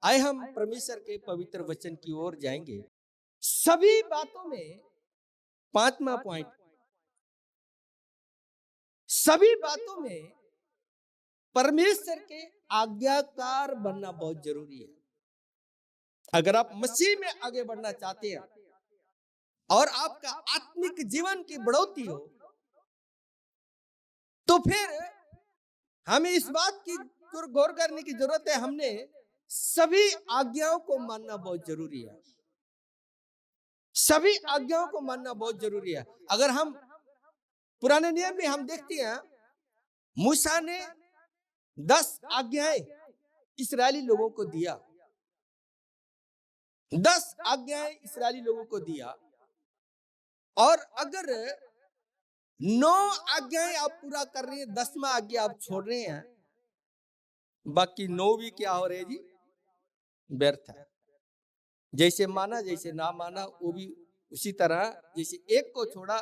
आए हम परमेश्वर के पवित्र वचन की ओर जाएंगे। सभी बातों में पांचवा पॉइंट, सभी बातों में परमेश्वर के आज्ञाकार बनना बहुत जरूरी है। अगर आप मसीह में आगे बढ़ना चाहते हैं और आपका आत्मिक जीवन की बढ़ोतरी हो, तो फिर हमें इस बात की गौर करने की जरूरत है, हमने सभी आज्ञाओं को मानना बहुत जरूरी है। सभी आज्ञाओं को मानना बहुत जरूरी है। अगर हम पुराने नियम में हम देखते हैं, मूसा ने 10 आज्ञाएं इस्राएली लोगों को दिया। 10 आज्ञाएं इस्राएली लोगों को दिया, और अगर 9 आज्ञाएं आप पूरा कर रहे हैं, 10वां आज्ञा आप छोड़ रहे हैं, बाकी 9 भी क्या हो रहे जी? व्यर्थ है। जैसे माना जैसे ना माना, वो भी उसी तरह। जैसे एक को छोड़ा,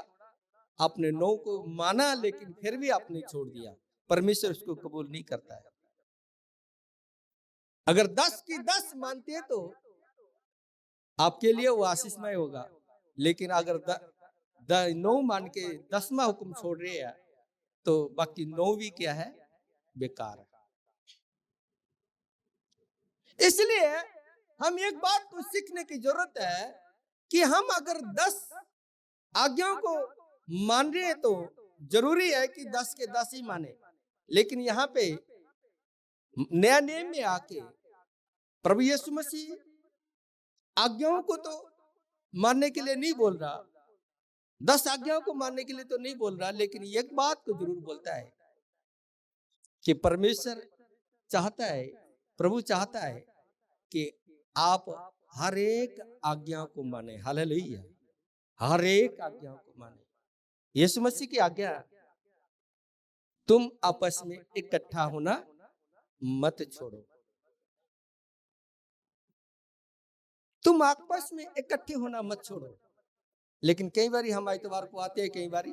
आपने 9 को माना लेकिन फिर भी आपने छोड़ दिया, परमेश्वर उसको कबूल नहीं करता है। अगर 10 की 10 मानते हैं तो आपके लिए वो आशीषमय होगा, लेकिन अगर 9 मान के 10वां हुक्म छोड़ रहे हैं तो बाकी 9 भी क्या है? बेकार है। इसलिए हम एक बात को सीखने की जरूरत है कि हम अगर 10 आज्ञाओं को मान रहे हैं तो जरूरी है कि 10 के 10 ही माने। लेकिन यहाँ पे नया नियम में आके प्रभु यीशु मसीह आज्ञाओं को तो मानने के लिए नहीं बोल रहा, 10 आज्ञाओं को मानने के लिए तो नहीं बोल रहा, लेकिन एक बात को जरूर बोलता है कि परमेश्वर चाहता है, प्रभु चाहता है कि आप हर एक आज्ञा को माने। हालेलुया। हर एक आज्ञा को माने। यीशु मसीह की आज्ञा, तुम आपस में इकट्ठा होना मत छोड़ो। तुम आपस में इकट्ठे होना मत छोड़ो। लेकिन कई बार हम इतवार को आते हैं, कई बार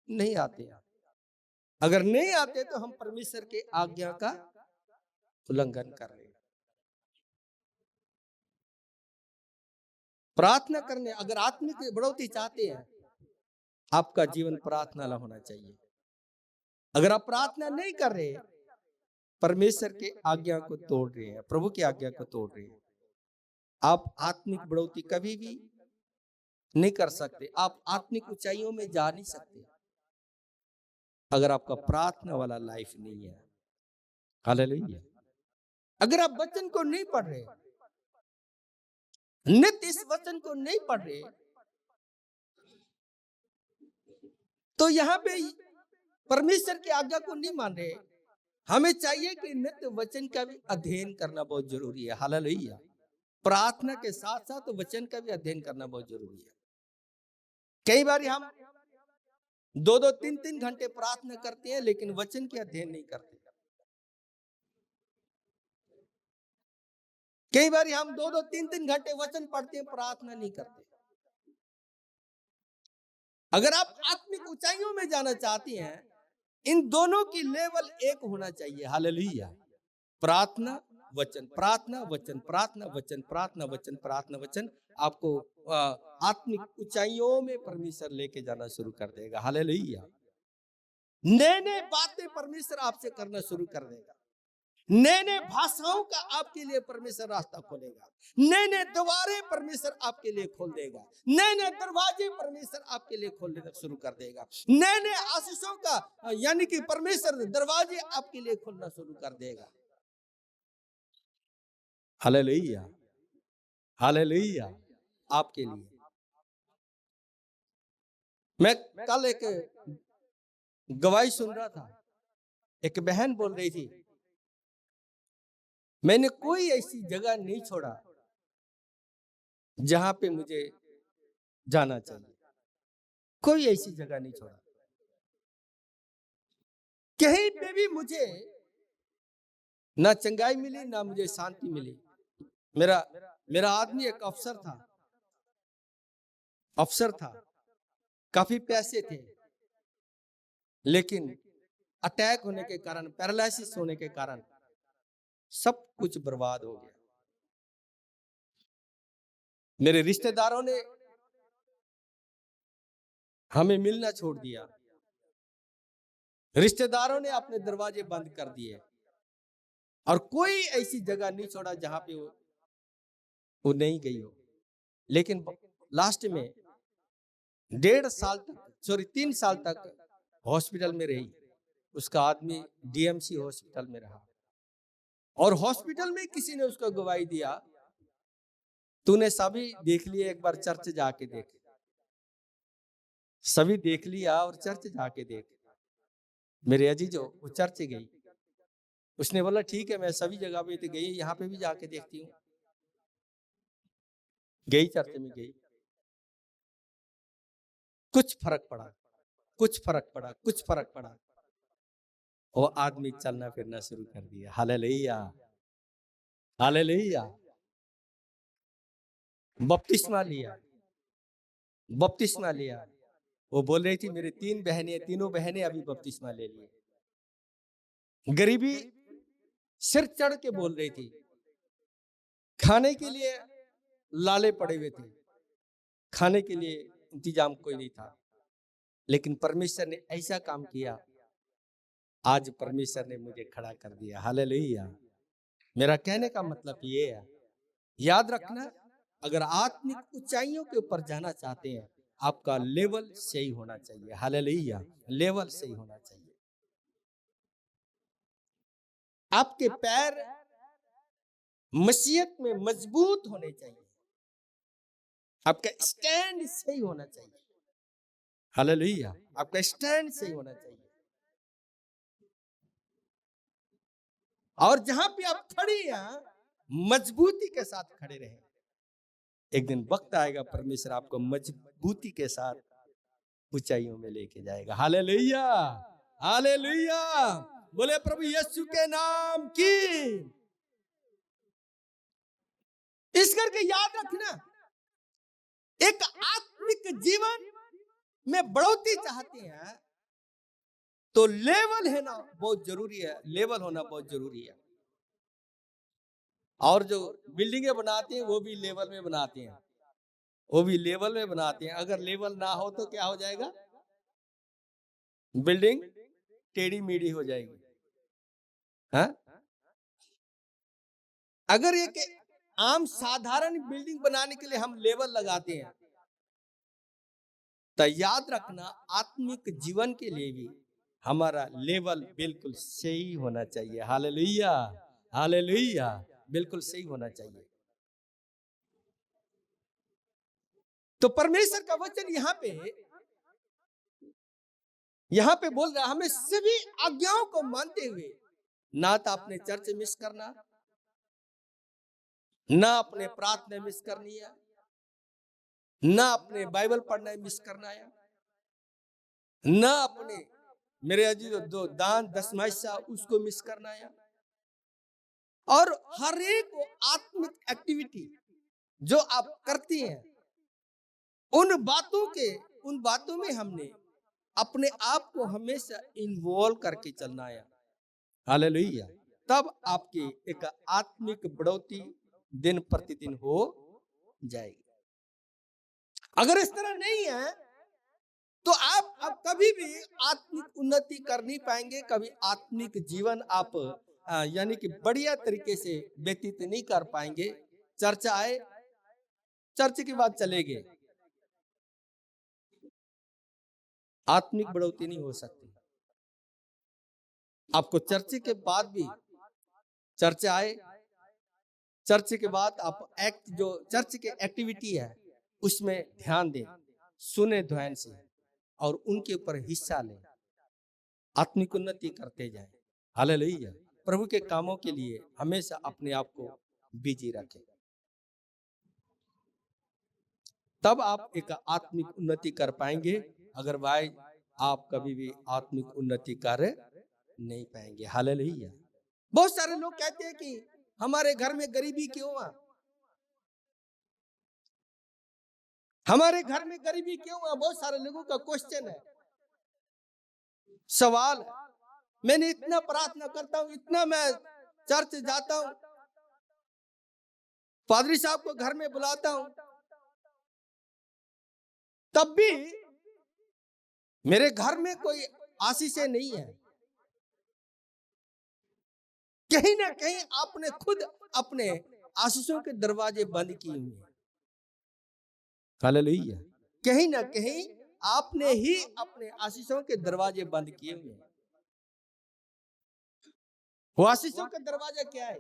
नहीं आते। अगर नहीं आते तो हम परमेश्वर के आज्ञा का उल्लंघन कर रहे हैं। प्रार्थना करने, अगर आत्मिक बढ़ोतरी चाहते हैं, आपका जीवन प्रार्थना वाला होना चाहिए। अगर आप प्रार्थना नहीं कर रहे, परमेश्वर के आज्ञा को तोड़ रहे हैं, प्रभु की आज्ञा को तोड़ रहे हैं, आप आत्मिक बढ़ोतरी कभी भी नहीं कर सकते। आप आत्मिक ऊंचाइयों में जा नहीं सकते अगर आपका प्रार्थना वाला लाइफ नहीं है। हालेलुया। अगर आप वचन को नहीं पढ़ रहे, नित्य इस वचन को नहीं पढ़ रहे, तो यहाँ पे परमेश्वर की आज्ञा को नहीं मान रहे। हमें चाहिए कि नित्य वचन का भी अध्ययन करना बहुत जरूरी है। हालेलुया। प्रार्थना के साथ साथ वचन का भी अध्ययन करना बहुत जरूरी है। कई बार हम 2-2, 3-3 घंटे प्रार्थना करते हैं, लेकिन वचन के अध्ययन नहीं करते। कई बार हम 2-2, 3-3 घंटे वचन पढ़ते हैं, प्रार्थना नहीं करते। अगर आप आत्मिक ऊंचाइयों में जाना चाहते हैं, इन दोनों की लेवल एक होना चाहिए। हालेलुया। प्रार्थना वचन, प्रार्थना वचन, प्रार्थना वचन, प्रार्थना वचन, प्रार्थना वचन आपको आत्मिक ऊंचाइयों में परमेश्वर लेके जाना शुरू कर देगा। हालेलुया। नए नए बातें परमेश्वर आपसे करना शुरू कर देगा। नए नए भाषाओं का आपके लिए परमेश्वर रास्ता खोलेगा। नए नए द्वारे परमेश्वर आपके लिए खोल देगा। नए नए दरवाजे परमेश्वर आपके लिए खोलना शुरू कर देगा। नए नए आशीषों का यानी कि परमेश्वर दरवाजे आपके लिए खोलना शुरू कर देगा। हालेलुया। हालेलुया। आपके लिए मैं कल एक गवाही सुन रहा था। एक बहन बोल रही थी, मैंने कोई ऐसी जगह नहीं छोड़ा जहां पे मुझे जाना चाहिए। कोई ऐसी जगह नहीं छोड़ा, कहीं पे भी मुझे ना चंगाई मिली, ना मुझे शांति मिली। मेरा आदमी एक अफसर था, काफी पैसे थे, लेकिन अटैक होने के कारण, पैरालिसिस होने के कारण सब कुछ बर्बाद हो गया। मेरे रिश्तेदारों ने हमें मिलना छोड़ दिया, रिश्तेदारों ने अपने दरवाजे बंद कर दिए, और कोई ऐसी जगह नहीं छोड़ा जहां पे वो नहीं गई हो। लेकिन लास्ट में 1.5 साल तक, सॉरी 3 साल तक हॉस्पिटल में रही। उसका आदमी डीएमसी हॉस्पिटल में रहा, और हॉस्पिटल में किसी ने उसको गवाही दिया, तूने सभी देख लिया, एक बार चर्च जाके देख। सभी देख लिया और चर्च जाके देख। मेरे अजीजो, वो चर्च गई, उसने बोला ठीक है, मैं सभी जगह पे तो गई, यहाँ पे भी जाके देखती हूँ। गई, चर्च में गई, कुछ फर्क पड़ा, कुछ फर्क पड़ा, कुछ फर्क पड़ा। वो आदमी चलना फिरना शुरू कर दिया। Hallelujah, hallelujah. बपतिस्मा लिया, बपतिस्मा लिया। वो बोल रही थी मेरी 3 बहनें, तीनों बहनें अभी बपतिस्मा ले लिए। गरीबी सिर चढ़ के बोल रही थी, खाने के लिए लाले पड़े हुए थे, खाने के लिए इंतजाम कोई नहीं था, लेकिन परमेश्वर ने ऐसा काम किया, आज परमेश्वर ने मुझे खड़ा कर दिया। हालेलुया। मेरा कहने का मतलब ये है, याद रखना, अगर आत्मिक ऊंचाइयों के ऊपर जाना चाहते हैं, आपका लेवल सही होना चाहिए। हालेलुया, लेवल सही होना चाहिए। आपके पैर मसीहत में मजबूत होने चाहिए, आपका स्टैंड सही होना चाहिए। हालेलुया, आपका स्टैंड सही होना चाहिए, और जहां पे आप खड़ी हैं, मजबूती के साथ खड़े रहे। एक दिन वक्त आएगा, परमेश्वर आपको मजबूती के साथ ऊंचाइयों में लेके जाएगा। Hallelujah, hallelujah. बोले प्रभु यीशु के नाम की। इस करके याद रखना, एक आत्मिक जीवन में बढ़ोतरी चाहते हैं तो लेवल है ना बहुत जरूरी है, लेवल होना बहुत जरूरी है। और जो बिल्डिंगें बनाते हैं वो भी लेवल में बनाते हैं, वो भी लेवल में बनाते हैं। अगर लेवल ना हो तो क्या हो जाएगा? बिल्डिंग टेढ़ी मेढ़ी हो जाएगी। हाँ? अगर एक आम साधारण बिल्डिंग बनाने के लिए हम लेवल लगाते हैं, तो याद रखना आत्मिक जीवन के लिए भी हमारा लेवल बिल्कुल सही होना चाहिए। हालेलुया, हालेलुया, बिल्कुल सही होना चाहिए। तो परमेश्वर का वचन यहाँ पे बोल रहा है, हमें सभी आज्ञाओं को मानते हुए ना तो अपने चर्च मिस करना, ना अपने प्रार्थना मिस करनी है, ना अपने बाइबल पढ़ना मिस करना है, ना अपने मेरे अजीज दो दान दशमाइशा उसको मिस करना है। और हर एक आत्मिक एक्टिविटी जो आप करती हैं, उन बातों में हमने अपने आप को हमेशा इन्वॉल्व करके चलना है। हालेलुया। तब आपकी एक आत्मिक बढ़ोतरी दिन प्रतिदिन हो जाएगी। अगर इस तरह नहीं है तो आप कभी भी आत्मिक उन्नति कर नहीं पाएंगे, कभी आत्मिक जीवन आप यानी कि बढ़िया तरीके से व्यतीत नहीं कर पाएंगे। चर्च आए, चर्च के बाद चले गए, आत्मिक बढ़ोतरी नहीं हो सकती। आपको चर्च के बाद भी, चर्च आए, चर्च के बाद आप जो चर्च के एक्टिविटी है उसमें ध्यान दें, सुने ध्यान से, और उनके ऊपर हिस्सा लें, आत्मिक उन्नति करते जाएं। हालेलुया। प्रभु के कामों के लिए हमेशा अपने आप को बिजी रखें, तब आप एक आत्मिक उन्नति कर पाएंगे। अगर भाई आप कभी भी आत्मिक उन्नति कर नहीं पाएंगे। हालेलुया। बहुत सारे लोग कहते हैं कि हमारे घर में गरीबी क्यों है, हमारे घर में गरीबी क्यों है? बहुत सारे लोगों का क्वेश्चन है, सवाल है। मैंने इतना प्रार्थना करता हूं, इतना मैं चर्च जाता हूं, पादरी साहब को घर में बुलाता हूं, तब भी मेरे घर में कोई आशीषें नहीं है। कहीं ना कहीं आपने खुद अपने आशीषों के दरवाजे बंद किए हुए हैं। हालेलुया। कहीं ना कहीं आपने ही अपने आशीषों के दरवाजे बंद किए हुए हैं। वो आशीषों का दरवाजा क्या है?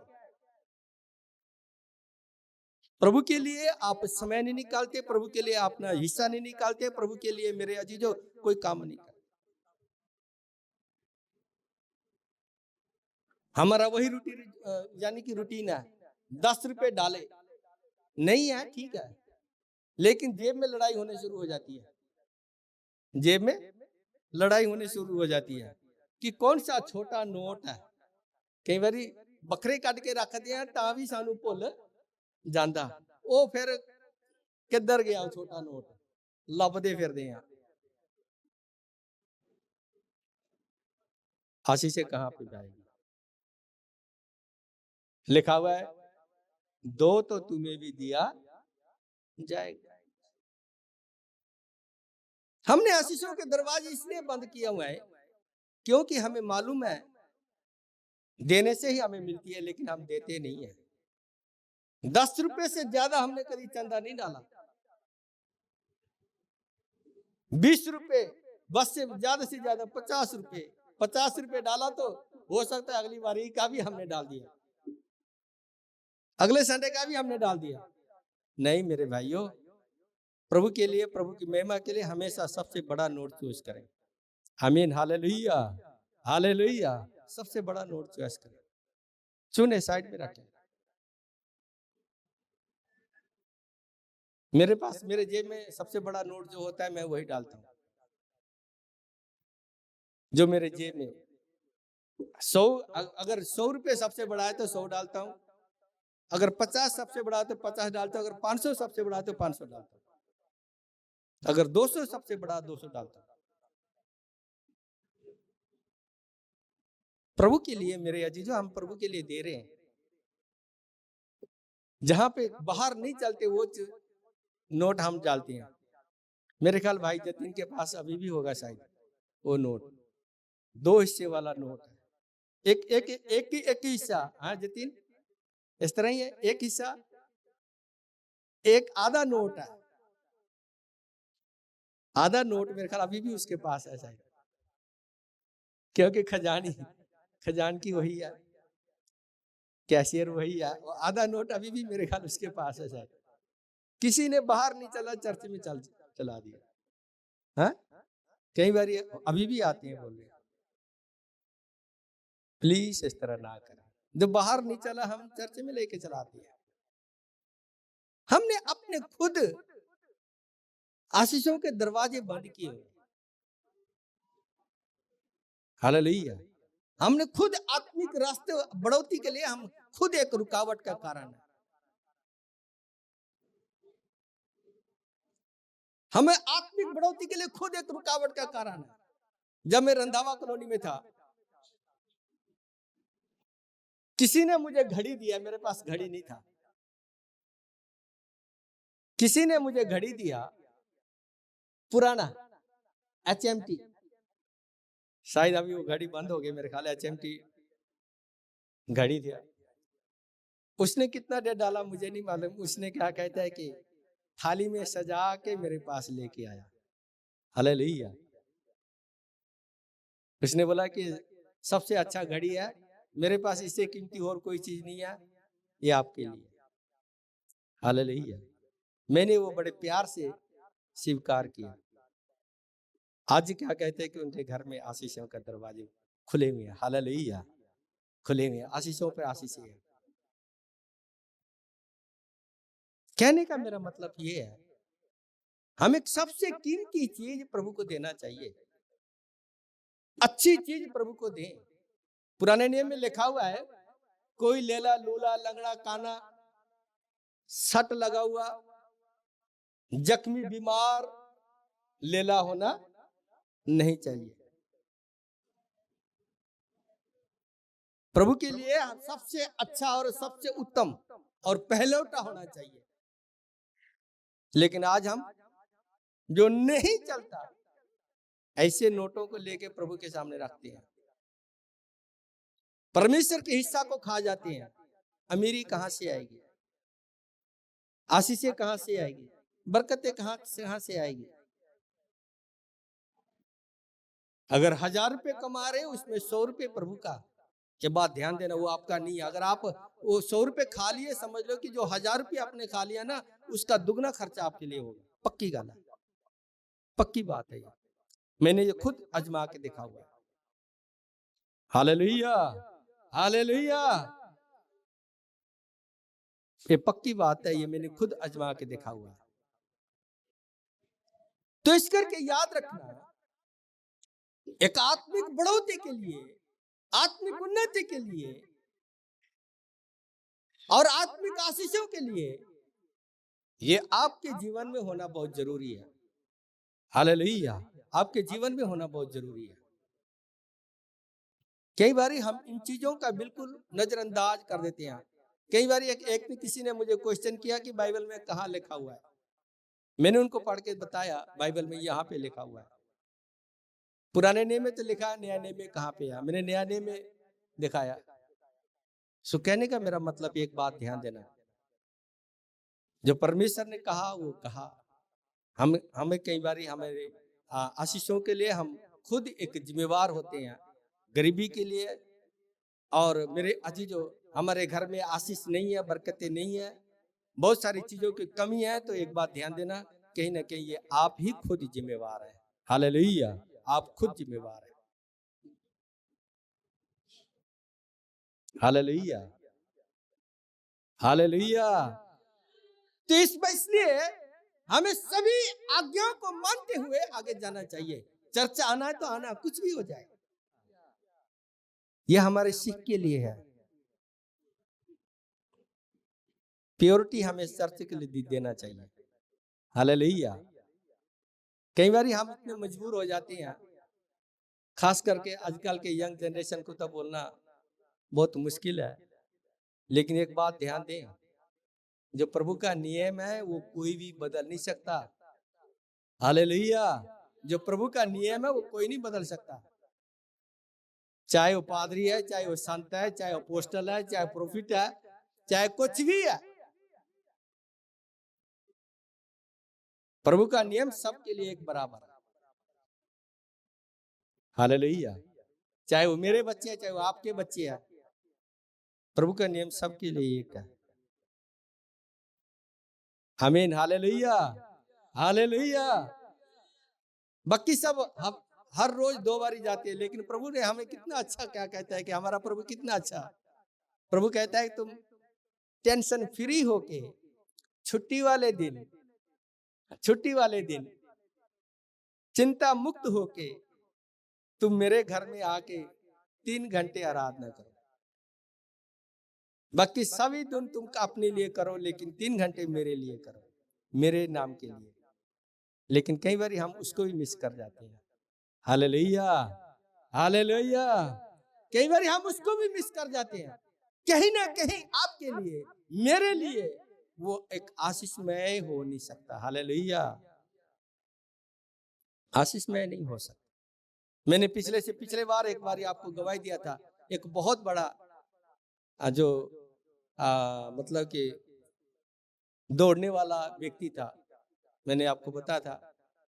प्रभु के लिए आप समय नहीं निकालते, प्रभु के लिए अपना हिस्सा नहीं निकालते, प्रभु के लिए मेरे अजीजों कोई काम नहीं करते। हमारा वही रूटीन यानी कि रूटीन है, 10 रुपए डाले नहीं है, ठीक है, लेकिन जेब में लड़ाई होने शुरू हो जाती है। जेब में लड़ाई होने शुरू हो जाती है कि कौन सा छोटा नोट है। कई बार बकरे कट के रख दिया ता भी सानू भुल जांदा, ओ फिर किधर गया वो छोटा नोट, लभदे फिरदे हैं। आशीष कहां पे जाएगी? लिखा हुआ है, दो तो तुम्हें भी दिया जाएगा। हमने आशीषों के दरवाजे इसलिए बंद किया हुआ है क्योंकि हमें मालूम है देने से ही हमें मिलती है, लेकिन हम देते नहीं है। 10 रुपए से ज्यादा हमने कभी चंदा नहीं डाला। 20 रुपए, बस से ज्यादा 50 रुपए, 50 रुपए डाला तो हो सकता है अगली बारी का भी हमने डाल दिया, अगले संडे का भी हमने डाल दिया। नहीं मेरे भाइयों, प्रभु के लिए, प्रभु की महिमा के लिए हमेशा सबसे बड़ा नोट चूज करें। आमीन, हालेलुया, हालेलुया। सबसे बड़ा नोट चॉइस करें, चुने साइड में रखें। मेरे पास, मेरे जेब में सबसे बड़ा नोट जो होता है मैं वही डालता हूं। जो मेरे जेब में 100, अगर 100 रुपए सबसे बड़ा है तो 100 डालता हूं, अगर 50 सबसे बड़ा है तो 50 डालता हूं, अगर 500 सबसे बड़ा है तो 500 डालता हूं, अगर 200 सबसे बड़ा 200 डालता हूं। प्रभु के लिए मेरे अजीजों, हम प्रभु के लिए दे रहे हैं। जहां पे बाहर नहीं चलते वो नोट हम डालते हैं। मेरे ख्याल भाई जतीन के पास अभी भी होगा शायद वो नोट, 2 हिस्से वाला नोट है। एक ही हिस्सा, हाँ जतीन इस तरह ही है, एक हिस्सा, एक आधा नोट है। आधा नोट मेरे ख्याल अभी भी उसके पास है शायद, क्योंकि खजान की वही है, कैशियर वही है। आधा नोट अभी भी मेरे ख्याल उसके पास है शायद। किसी ने बाहर नहीं चला, चर्च में चला दिया। हाँ, कई बार अभी भी आते हैं बोल रहे, प्लीज इस तरह ना करें। जो बाहर नहीं चला हम चर्च में लेके चलाते हैं। हमने अपने खुद आशीषों के दरवाजे बंद किए। हालेलुया। हमने खुद आत्मिक रास्ते बढ़ोतरी के लिए हम खुद एक रुकावट का कारण है। हमें आत्मिक बढ़ोतरी के लिए खुद एक रुकावट का कारण है। जब मैं रंधावा कॉलोनी में था, किसी ने मुझे घड़ी दिया, मेरे पास घड़ी नहीं था। किसी ने मुझे घड़ी दिया, पुराना HMT, शायद अभी वो घड़ी बंद हो गई, मेरे ख्याल HMT घड़ी थी। उसने कितना दे डाला मुझे नहीं मालूम। उसने क्या कहता है कि थाली में सजा के मेरे पास लेके आया। हालेलुया। उसने बोला कि सबसे अच्छा घड़ी है, मेरे पास इससे कीमती और कोई चीज नहीं है, ये आपके लिए। हालेलुया। मैंने वो बड़े प्यार से स्वीकार किया। आज क्या कहते हैं कि उनके घर में आशीषों का दरवाजे खुले हुए हैं। हालेलुया, खुले हुए हैं, आशीषों पर आशीष है। कहने का मेरा मतलब ये है, हमें सबसे कीमती चीज प्रभु को देना चाहिए। अच्छी चीज प्रभु को दें। पुराने नियम में लिखा हुआ है, कोई लेला लूला लंगड़ा काना सट लगा हुआ जख्मी बीमार लेला होना नहीं चाहिए। प्रभु के लिए सबसे अच्छा और सबसे उत्तम और पहलौठा होना चाहिए। लेकिन आज हम जो नहीं चलता, ऐसे नोटों को लेके प्रभु के सामने रखते हैं, परमेश्वर के हिस्सा को खा जाते हैं। अमीरी कहां से आएगी? आशीषें कहां से आएगी? बरकतें कहां से आएगी? अगर 1000 रुपए कमा रहे हो, उसमें 100 रुपए प्रभु का, के बाद ध्यान देना वो आपका नहीं है। अगर आप वो 100 रुपए खा लिए, समझ लो कि जो 1000 रुपए आपने खा लिया ना, उसका दुगना खर्चा आपके लिए होगा। पक्की गाल है, पक्की बात है ये। मैंने ये खुद आजमा के देखा हुआ है। Hallelujah, hallelujah. ये पक्की बात है, ये मैंने खुद आजमा के देखा हुआ है। तो इस करके याद रखना, एक आत्मिक बढ़ोतरी के लिए, आत्मिक उन्नति के लिए और आत्मिक आशीषों के लिए ये आपके जीवन में होना बहुत जरूरी है। हालेलुया, आपके जीवन में होना बहुत जरूरी है। कई बार हम इन चीजों का बिल्कुल नजरअंदाज कर देते हैं। कई बार एक किसी ने मुझे क्वेश्चन किया कि बाइबल में कहाँ लिखा हुआ है। मैंने उनको पढ़ के बताया, बाइबल में यहाँ पे लिखा हुआ है। पुराने नियम में तो लिखा है, नया नियम में कहाँ पे है? मैंने नया नियम में दिखाया। सो कहने का मेरा मतलब, एक बात ध्यान देना, जो परमेश्वर ने कहा वो कहा। हमें कई बार हमारे आशीषों के लिए हम खुद एक जिम्मेवार होते हैं, गरीबी के लिए। और मेरे अजीजों, हमारे घर में आशीष नहीं है, बरकतें नहीं है, बहुत सारी चीजों की कमी है। तो एक बात ध्यान देना, कहीं ना कहीं ये आप ही खुद जिम्मेवार है। हालेलुया, आप खुद जिम्मेवार है। Hallelujah, hallelujah. तो इसलिए हमें सभी आज्ञाओं को मानते हुए आगे जाना चाहिए। चर्चा आना है तो आना, कुछ भी हो जाए, यह हमारे सीख के लिए है। प्योरिटी हमें चर्च के लिए देना चाहिए। हालेलुया। कई बार हम इतने मजबूर हो जाते हैं, खास करके आजकल के यंग जनरेशन को तो बोलना बहुत मुश्किल है, लेकिन एक बात ध्यान दें, जो प्रभु का नियम है वो कोई भी बदल नहीं सकता। हालेलुया। जो प्रभु का नियम है वो कोई नहीं बदल सकता, चाहे वो पादरी है, चाहे वो संत है, चाहे वो अपोस्टल है, चाहे प्रोफिट है, चाहे कुछ भी है। प्रभु का नियम सबके लिए एक बराबर है। हालेलुया। चाहे वो मेरे बच्चे हैं, चाहे वो आपके बच्चे हैं, प्रभु का नियम सबके लिए एक है। आमीन, हालेलुया, हालेलुया। बाकी सब हम हर रोज 2 बारी जाते हैं, लेकिन प्रभु ने हमें कितना अच्छा क्या कहता है कि हमारा प्रभु कितना अच्छा। प्रभु कहता है तुम टेंशन फ्री होके छुट्टी वाले दिन, छुट्टी वाले दिन चिंता मुक्त होके तुम मेरे घर में आके 3 घंटे आराधना करो। बाकी सभी दिन तुम अपने लिए करो, लेकिन 3 घंटे मेरे लिए करो, मेरे नाम के लिए। लेकिन कई बार हम उसको भी मिस कर जाते हैं। Hallelujah, hallelujah. कई बार हम उसको भी मिस कर जाते हैं। कहीं ना कहीं आपके लिए, मेरे लिए वो एक आशीषमय हो नहीं सकता। हालेलुया, आशीषमय नहीं हो सकता। मैंने पिछले बार एक बार आपको गवाही दिया था। एक बहुत बड़ा जो मतलब कि दौड़ने वाला व्यक्ति था। मैंने आपको बताया था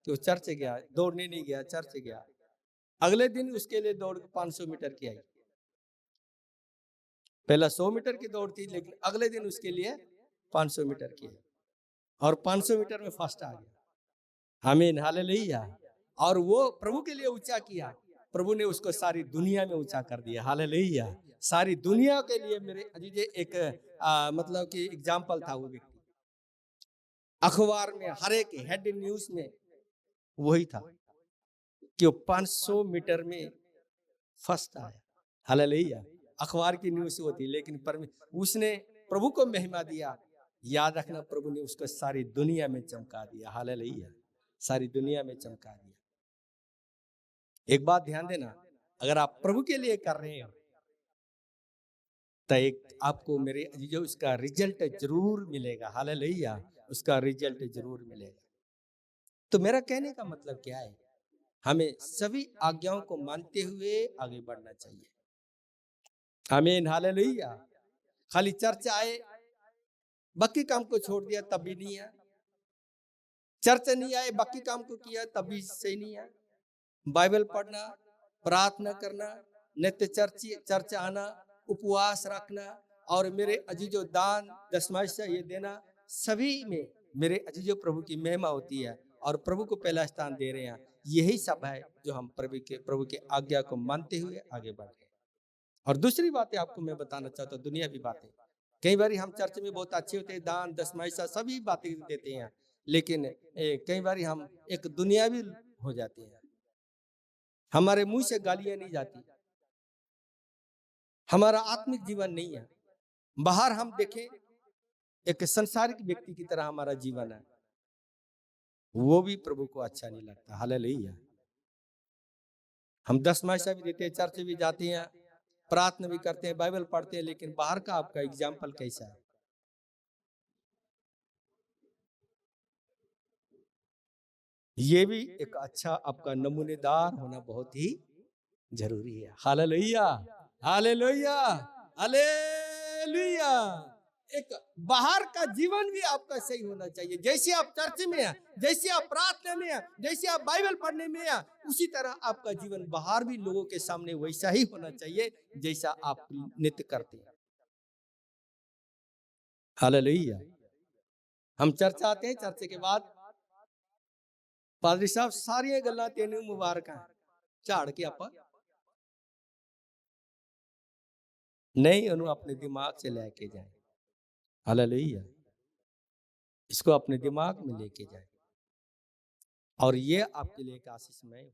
कि वो चर्च गया, दौड़ने नहीं गया, चर्च गया। अगले दिन उसके लिए दौड़ 500 मीटर की आई। पहला 100 मीटर की दौड़ थी, लेकिन अगले दिन उसके लिए 500 मीटर की है, और 500 मीटर में फर्स्ट आ गया। आमीन, हालेलुया। और वो प्रभु के लिए ऊंचा किया, प्रभु ने उसको सारी दुनिया में ऊंचा कर दिया। हालेलुया, सारी दुनिया के लिए। मेरे अजीजे एक मतलब कि एग्जाम्पल था वो व्यक्ति। अखबार में हर एक हेड न्यूज में वही था कि वो 500 मीटर में फर्स्ट आया। हालेलुया। अखबार की न्यूज होती, लेकिन उसने प्रभु को महिमा दिया। याद रखना, प्रभु ने उसको सारी दुनिया में चमका दिया। हालेलुया, सारी दुनिया में चमका दिया। एक बात ध्यान देना, अगर आप प्रभु के लिए कर रहे हो तो एक आपको मेरे अजीजों उसका रिजल्ट जरूर मिलेगा। हालेलुया, उसका रिजल्ट जरूर मिलेगा। तो मेरा कहने का मतलब क्या है, हमें सभी आज्ञाओं को मानते हुए आगे बढ़ना चाहिए। आमीन, हालेलुया। खाली चर्च आए, बाकी काम को छोड़ दिया तब भी नहीं है। चर्च नहीं आए, बाकी काम को किया तब भी सही नहीं है। बाइबल पढ़ना, प्रार्थना करना, नित्य चर्च आना, उपवास रखना और मेरे अजीजों दान दशमांश ये देना, सभी में मेरे अजीजों प्रभु की महिमा होती है और प्रभु को पहला स्थान दे रहे हैं। यही सब है जो हम प्रभु के आज्ञा को मानते हुए आगे बढ़ रहे हैं। और दूसरी बातें आपको मैं बताना चाहता हूँ, दुनिया की बातें। कई बार हम चर्च में बहुत अच्छे होते हैं, दान दशमांश सभी बातें देते हैं, लेकिन कई बार हम एक दुनियावी हो जाते हैं। हमारे मुंह से गालियां नहीं जाती, हमारा आत्मिक जीवन नहीं है। बाहर हम देखें एक संसारिक व्यक्ति की तरह हमारा जीवन है, वो भी प्रभु को अच्छा नहीं लगता। हालेलुया। हम दशमांश भी देते हैं, चर्च भी जाते हैं, प्रार्थना भी करते हैं, बाइबल पढ़ते हैं, लेकिन बाहर का आपका एग्जाम्पल कैसा है? ये भी एक अच्छा आपका नमूनेदार होना बहुत ही जरूरी है। Hallelujah, hallelujah, hallelujah. एक बाहर का जीवन भी आपका सही होना चाहिए। जैसे आप चर्च में हैं, जैसे आप प्रार्थना में हैं, जैसे आप बाइबल पढ़ने में हैं, उसी तरह आपका जीवन बाहर भी लोगों के सामने वैसा ही होना चाहिए जैसा आप नित्य करते हैं। हालेलुया। हम चर्च आते हैं, चर्च के बाद पादरी साहब सारिया गल्लां तेनू मुबारक झाड़ के आप नहीं उन्होंने अपने दिमाग से लेके जाए। हालेलुया। इसको अपने दिमाग में लेके जाए और ये आपके लिए एक आशीषमय हो।